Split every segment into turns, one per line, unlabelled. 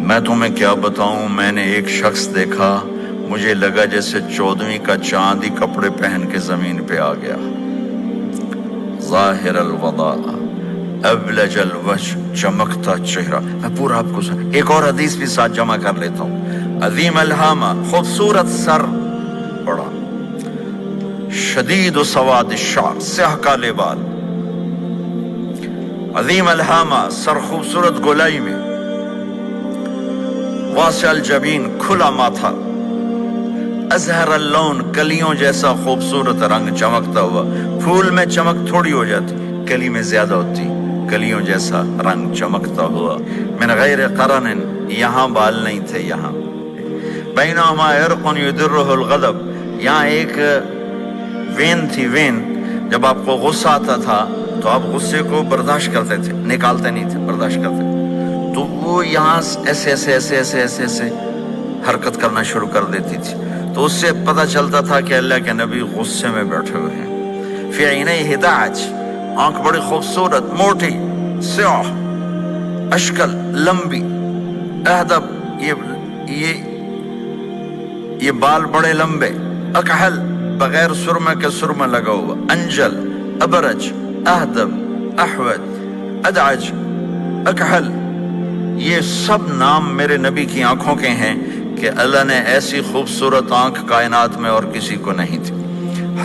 میں تمہیں کیا بتاؤں، میں نے ایک شخص دیکھا، مجھے لگا جیسے 14ویں کا چاند ہی کپڑے پہن کے زمین پہ آ گیا۔ ظاہر الوضاء ابلج الوجہ، چمکتا چہرہ۔ میں پورا آپ کو ایک اور حدیث بھی ساتھ جمع کر لیتا ہوں۔ عظیم الہامہ، خوبصورت سر، بڑا شدید و سواد الشعر، سیاہ کالے بال۔ عظیم الہامہ، سر خوبصورت گولائی میں، واسع الجبین، کھلا ماتھا، ازہر اللون، کلیوں جیسا خوبصورت رنگ، چمکتا ہوا۔ پھول میں چمک تھوڑی ہو جاتی، کلی میں زیادہ ہوتی، کلیوں جیسا رنگ، چمکتا ہوا۔ من غیر قرن، یہاں بال نہیں تھے، یہاں بینہما عرق یدرہ الغضب، یہاں ایک وین تھی، وین۔ جب آپ کو غصہ آتا تھا تو آپ غصے کو برداشت کرتے تھے، نکالتے نہیں تھے، برداشت کرتے تھے، تو وہ یہاں ایسے ایسے ایسے ایسے ایسے ایسے حرکت کرنا شروع کر دیتی تھی، تو اس سے پتہ چلتا تھا کہ اللہ کے نبی غصے میں بیٹھے ہوئے ہیں۔ فی عینیہ دعج، آنکھ بڑی خوبصورت، موٹی، سیاہ، اشکل، لمبی، اہدب، یہ بال بڑے لمبے، اکحل، بغیر سرمہ کے سرمہ لگا ہوا، انجل، ابرج، اہدب، احود، ادعج، اکحل، یہ سب نام میرے نبی کی آنکھوں کے ہیں کہ اللہ نے ایسی خوبصورت آنکھ کائنات میں اور کسی کو نہیں تھی۔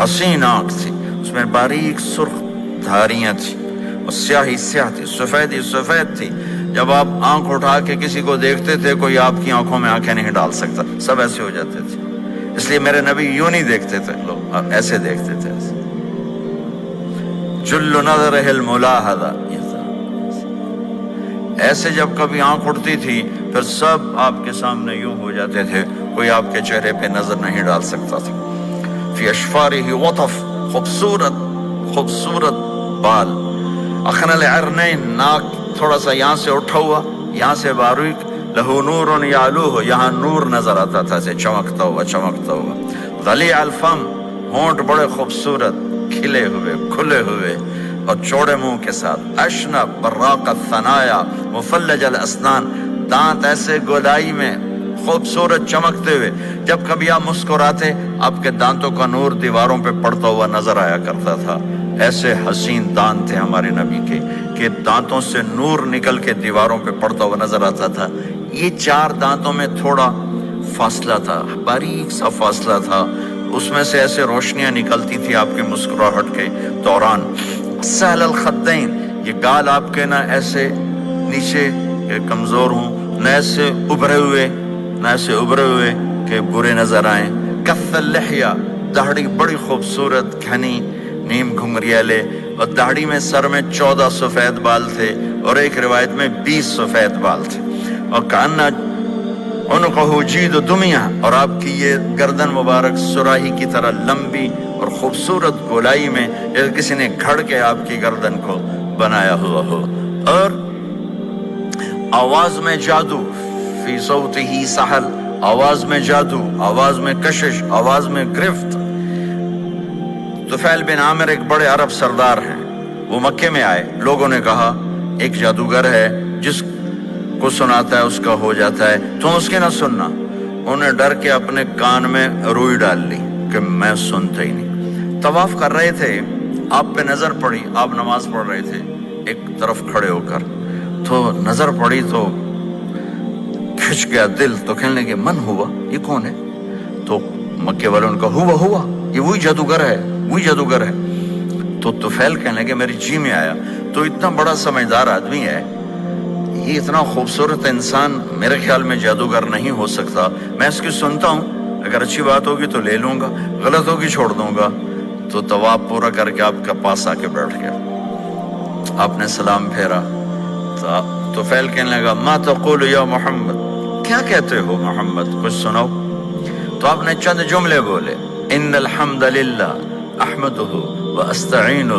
حسین آنکھ تھی، اس میں باریک سرخ دھاریاں تھیں، اور سیاہی سیاہ تھی، سفیدی سفید تھی۔ جب آپ آنکھ اٹھا کے کسی کو دیکھتے تھے، کوئی آپ کی آنکھوں میں آنکھیں نہیں ڈال سکتا، سب ایسے ہو جاتے تھے۔ اس لیے میرے نبی یوں نہیں دیکھتے تھے، لوگ ایسے دیکھتے تھے، ایسے۔ جل نظرہ الملاحظہ، ایسے جب کبھی آنکھ اٹھتی تھی پھر سب آپ کے سامنے یوں ہو جاتے تھے، کوئی آپ کے چہرے پہ نظر نہیں ڈال سکتا تھا۔ فی اشفارہ وطف، خوبصورت خوبصورت بال، اخن العرنین، ناک تھوڑا سا یہاں سے اٹھا ہوا، یہاں سے باریک، لہو نور یعلوہ، یہاں نور نظر آتا تھا، سے چمکتا ہوا چمکتا ہوا۔ ضلیع الفم، ہونٹ بڑے خوبصورت، کھلے ہوئے کھلے ہوئے اور چوڑے منہ کے ساتھ۔ اشنب براق الثنایا مفلج الاسنان، دانت ایسے گولائی میں خوبصورت چمکتے ہوئے، جب کبھی آپ مسکراتے آپ کے دانتوں کا نور دیواروں پہ پڑتا ہوا نظر آیا کرتا تھا۔ ایسے حسین دانت تھے ہمارے نبی کے کہ دانتوں سے نور نکل کے دیواروں پہ پڑتا ہوا نظر آتا تھا۔ یہ 4 دانتوں میں تھوڑا فاصلہ تھا، باریک سا فاصلہ تھا، اس میں سے ایسے روشنیاں نکلتی تھی آپ کے مسکراہٹ کے دوران۔ سہل الخدین، یہ گال آپ کے نہ ایسے نیچے کہ کمزور ہوں، نہ ایسے ابھرے ہوئے کہ برے نظر آئیں۔ کث اللحیہ، داڑھی بڑی خوبصورت گھنی، نیم گھنگریالے، اور داڑھی میں سر میں 14 سفید بال تھے، اور ایک روایت میں 20 سفید بال تھے۔ اور کأن عنقہ جید دمیہ، اور آپ کی یہ گردن مبارک سراہی کی طرح لمبی اور خوبصورت گولائی میں، جیسے کسی نے گھڑ کے آپ کی گردن کو بنایا ہوا ہو۔ اور آواز میں جادو، فی صوتہ سحل، آواز میں جادو، آواز میں کشش، آواز میں گرفت۔ طفیل بن عامر ایک بڑے عرب سردار ہیں، وہ مکے میں آئے، لوگوں نے کہا ایک جادوگر ہے جس کو سناتا ہے اس کا ہو جاتا ہے، تم اس کے نہ سننا۔ انہیں ڈر کے اپنے کان میں روئی ڈال لی کہ میں سنتا ہی نہیں۔ طواف کر رہے تھے، آپ پہ نظر پڑی، آپ نماز پڑھ رہے تھے ایک طرف کھڑے ہو کر، تو نظر پڑی تو کھچ گیا دل، تو کہنے لگے من ہوا، یہ کون ہے؟ تو مکے والوں نے کہا ہوا یہ وہی جادوگر ہے۔ تو طفیل کہنے لگے میری جی میں آیا، تو اتنا بڑا سمجھدار آدمی ہے، یہ اتنا خوبصورت انسان میرے خیال میں جادوگر نہیں ہو سکتا، میں اس کی سنتا ہوں، اگر اچھی بات ہوگی تو لے لوں گا، غلط ہوگی چھوڑ دوں گا۔ تو طواف پورا کر کے آپ کے پاس آ کے بیٹھ گیا، آپ نے سلام پھیرا، تو طفیل کہنے لگا ما تقول یا محمد، کیا کہتے ہو محمد، کچھ سناؤ۔ تو آپ نے چند جملے بولے، ان الحمد للہ احمدہ واستعینہ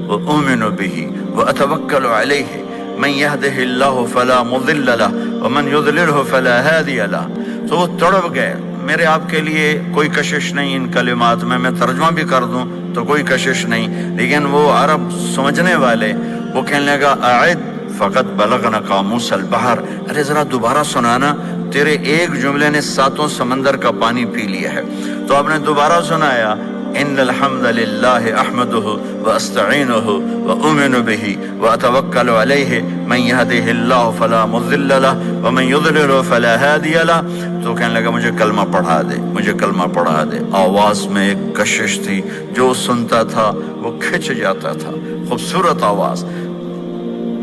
واؤمن بہ واتوکل علیہ من یہدہ اللہ فلا مضل لہ ومن یضللہ فلا ہادی لہ۔ تو وہ تڑپ گئے، میرے آپ کے لیے کوئی کشش نہیں ان کلمات میں ترجمہ بھی کر دوں تو کوئی کشش نہیں، لیکن وہ عرب سمجھنے والے وہ کہنے لگا اعد فقط بلغنا قاموس البحر، ارے ذرا دوبارہ سنانا، تیرے ایک جملے نے 7 سمندر کا پانی پی لیا ہے۔ تو آپ نے دوبارہ سنایا، ان الحمد للہ احمدہ واستعینہ واؤمن بہ واتوکل علیہ من یہدہ اللہ فلا مضل لہ ومن یضلل فلا ہادی لہ۔ تو کہنے لگا مجھے کلمہ پڑھا دے، مجھے کلمہ پڑھا دے۔ آواز میں ایک کشش تھی، جو سنتا تھا وہ کھچ جاتا تھا، خوبصورت آواز۔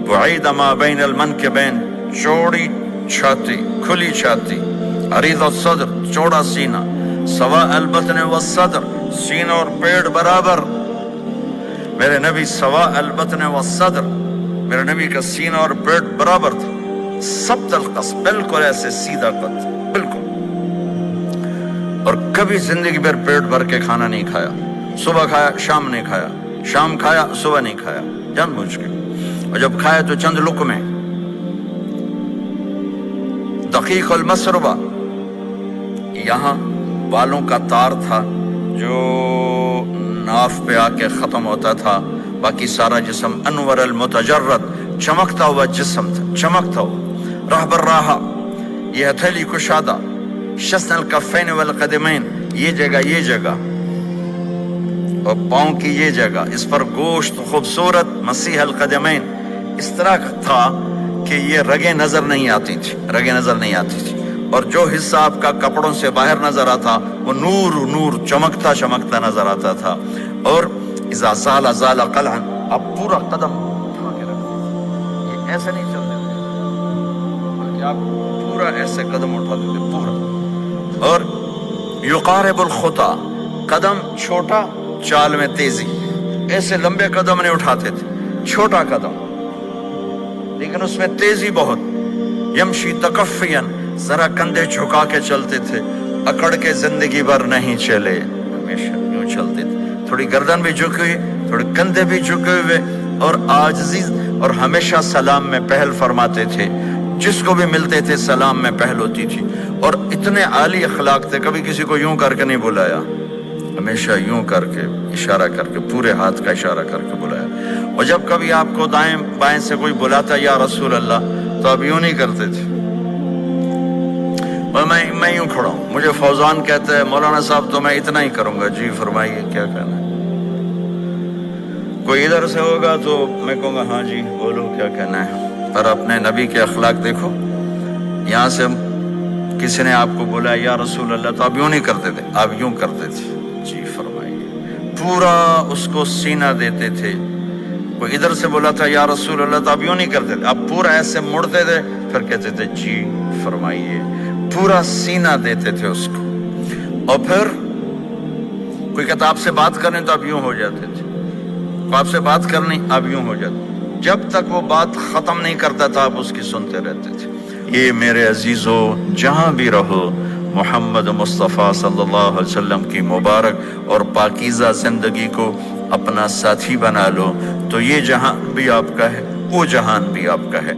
بعید ما بین المنکبین، چوڑی چھاتی، کھلی چھاتی، عریض الصدر، چوڑا سینہ، سواء البطن والصدر، سینہ اور پیٹ برابر۔ میرے نبی سواء البطن والصدر، میرے نبی کا سینہ اور پیٹ برابر تھا، ثبت القصد، بالکل ایسے سیدھا قد، بالکل۔ اور کبھی زندگی بھر پیٹ بھر کے کھانا نہیں کھایا، صبح کھایا شام نہیں کھایا، شام کھایا صبح نہیں کھایا، جان بوجھ کے، اور جب کھایا تو چند لقمے۔ دقیق المسربہ، یہاں بالوں کا تار تھا جو ناف پہ آ کے ختم ہوتا تھا، باقی سارا جسم انور المتجرد، چمکتا ہوا جسم تھا، چمکتا ہوا۔ راہ بر راہا، یہ ہتھیلی کشادہ، شسن الکفین والقدمین، یہ جگہ یہ جگہ، اور پاؤں کی یہ جگہ، اس پر گوشت خوبصورت، مسیح القدمین، اس طرح تھا کہ یہ رگیں نظر نہیں آتی تھی، رگیں نظر نہیں آتی تھی، اور جو حصہ آپ کا کپڑوں سے باہر نظر آتا وہ نور نور چمکتا چمکتا نظر آتا تھا۔ اور اذا زال زال قلعا، اب پورا قدم اٹھا کے رکھتے تھے، یہ ایسے نہیں چلتے تھے بلکہ آپ پورا ایسے قدم اٹھاتے تھے پورا۔ اور یقارب الخطا، قدم چھوٹا چال میں تیزی، ایسے لمبے قدم نہیں اٹھاتے تھے، چھوٹا قدم لیکن اس میں تیزی بہت۔ یمشی تکفین، ذرا کندھے جھکا کے چلتے تھے، اکڑ کے زندگی بھر نہیں چلے، ہمیشہ یوں چلتے تھے، تھوڑی گردن بھی جھکی ہوئی، تھوڑے کندھے بھی جھکے ہوئے، اور عاجزی، اور ہمیشہ سلام میں پہل فرماتے تھے، جس کو بھی ملتے تھے سلام میں پہل ہوتی تھی۔ اور اتنے عالی اخلاق تھے، کبھی کسی کو یوں کر کے نہیں بلایا، ہمیشہ یوں کر کے اشارہ کر کے، پورے ہاتھ کا اشارہ کر کے بلایا۔ اور جب کبھی آپ کو دائیں بائیں سے کوئی بلاتا یا رسول اللہ، تو آپ یوں نہیں کرتے تھے، اور میں یوں کھڑا ہوں، مجھے فوزان کہتے ہیں مولانا صاحب تو میں اتنا ہی کروں گا، جی فرمائیے کیا کہنا ہے۔ کوئی ادھر سے ہوگا تو میں کہوں گا ہاں جی بولو کیا کہنا ہے۔ پر اپنے نبی کے اخلاق دیکھو، یہاں سے کسی نے آپ کو بولا یا رسول اللہ تو آپ یوں نہیں کرتے تھے، آپ یوں کرتے تھے، جی فرمائیے، پورا اس کو سینہ دیتے تھے۔ کوئی ادھر سے بولا تھا یا رسول اللہ تو آپ یوں نہیں کرتے تھے، آپ پورا ایسے مڑتے تھے، پھر کہتے تھے جی فرمائیے، پورا سینہ دیتے تھے اس کو۔ اور پھر کوئی کہتا آپ سے بات کریں تو آپ یوں ہو جاتے تھے، آپ سے بات کرنی آپ یوں ہو جاتے، جب تک وہ بات ختم نہیں کرتا تھا آپ اس کی سنتے رہتے تھے۔ یہ میرے عزیزو، جہاں بھی رہو محمد مصطفیٰ صلی اللہ علیہ وسلم کی مبارک اور پاکیزہ زندگی کو اپنا ساتھی بنا لو، تو یہ جہان بھی آپ کا ہے، وہ جہان بھی آپ کا ہے۔